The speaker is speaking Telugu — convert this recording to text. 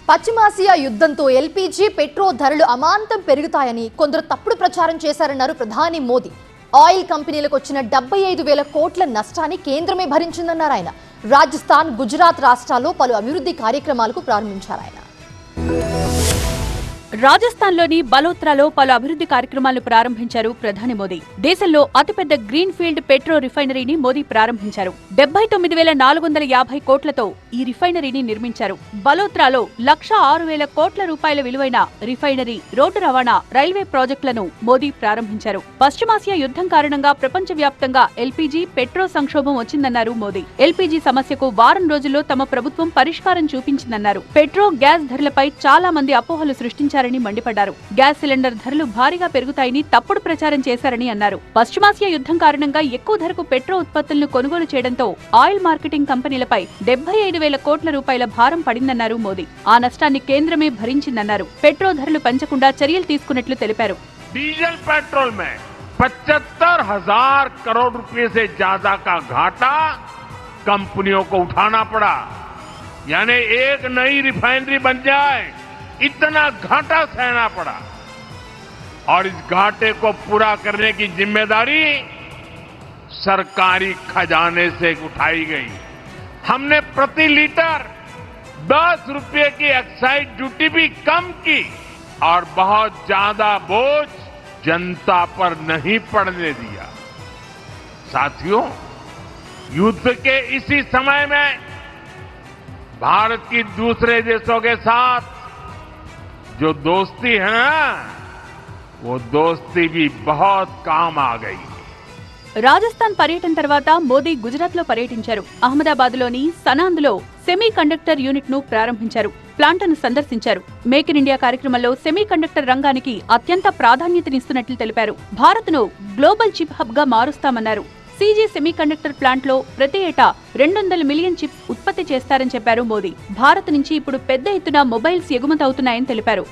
పశ్చిమాసియా యుద్ధంతో ఎల్పీజీ పెట్రోల్ ధరలు అమాంతం పెరుగుతాయని కొందరు తప్పుడు ప్రచారం చేశారన్నారు ప్రధాని మోదీ. ఆయిల్ కంపెనీలకు వచ్చిన 75,000 కోట్ల నష్టాన్ని కేంద్రమే భరించిందన్నారు ఆయన. రాజస్థాన్, గుజరాత్ రాష్ట్రాల్లో పలు అభివృద్ధి కార్యక్రమాలకు ప్రారంభించారు ఆయన. రాజస్థాన్లోని బలోత్రాలో పలు అభివృద్ధి కార్యక్రమాలను ప్రారంభించారు ప్రధాని మోదీ. దేశంలో అతిపెద్ద గ్రీన్ ఫీల్డ్ పెట్రో రిఫైనరీని మోదీ ప్రారంభించారు. 79,450 కోట్లతో ఈ రిఫైనరీని నిర్మించారు. బలోత్రాలో 1,06,000 కోట్ల రూపాయల విలువైన రిఫైనరీ, రోడ్డు రవాణా, రైల్వే ప్రాజెక్టులను మోదీ ప్రారంభించారు. పశ్చిమాసియా యుద్ధం కారణంగా ప్రపంచవ్యాప్తంగా ఎల్పీజీ, పెట్రో సంక్షోభం వచ్చిందన్నారు మోదీ. ఎల్పీజీ సమస్యకు వారం రోజుల్లో తమ ప్రభుత్వం పరిష్కారం చూపించిందన్నారు. పెట్రో, గ్యాస్ ధరలపై చాలా మంది అపోహలు సృష్టించారని మండిపడ్డారు. గ్యాస్ సిలిండర్ ధరలు భారీగా పెరుగుతాయని తప్పుడు ప్రచారం చేశారని అన్నారు. పశ్చిమాసియా యుద్ధం కారణంగా ఎక్కువ ధరకు పెట్రో ఉత్పత్తులను కొనుగోలు చేయడంతో ఆయిల్ మార్కెటింగ్ కంపెనీలపై 75,000 కోట్ల రూపాయల భారం పడిందన్నారు మోదీ. ఆ నష్టాన్ని కేంద్రమే భరించిందన్నారు. పెట్రో ధరలు పెంచకుండా చర్యలు తీసుకున్నట్లు తెలిపారు. డీజిల్ पेट्रोल में 75,000 करोड़ रुपए से ज्यादा का घाटा कंपनियों को उठाना पड़ा। यानी एक नई रिफाइनरी बन जाए इतना घाटा सहना पड़ा और इस घाटे को पूरा करने की जिम्मेदारी सरकारी खजाने से उठाई गई। हमने प्रति लीटर 10 रुपए की एक्साइज ड्यूटी भी कम की और बहुत ज्यादा बोझ जनता पर नहीं पड़ने दिया। साथियों, युद्ध के इसी समय में भारत की दूसरे देशों के साथ जो दोस्ती है ना, वो दोस्ती भी बहुत काम आ गई। రాజస్థాన్ పర్యటన తర్వాత మోదీ గుజరాత్ లో పర్యటించారు. అహ్మదాబాద్ లోని సనాంద్లో సెమీ కండక్టర్ యూనిట్ ను ప్రారంభించారు. ప్లాంట్ను సందర్శించారు. మేక్ ఇన్ ఇండియా కార్యక్రమంలో సెమీ కండక్టర్ రంగానికి అత్యంత ప్రాధాన్యతనిస్తున్నట్లు తెలిపారు. భారత్ ను గ్లోబల్ చిప్ హబ్ గా మారుస్తామన్నారు. సీజీ సెమీ కండక్టర్ ప్లాంట్ లో ప్రతి ఏటా 200 మిలియన్ చిప్స్ ఉత్పత్తి చేస్తారని చెప్పారు మోదీ. భారత్ నుంచి ఇప్పుడు పెద్ద ఎత్తున మొబైల్స్ ఎగుమతవుతున్నాయని తెలిపారు.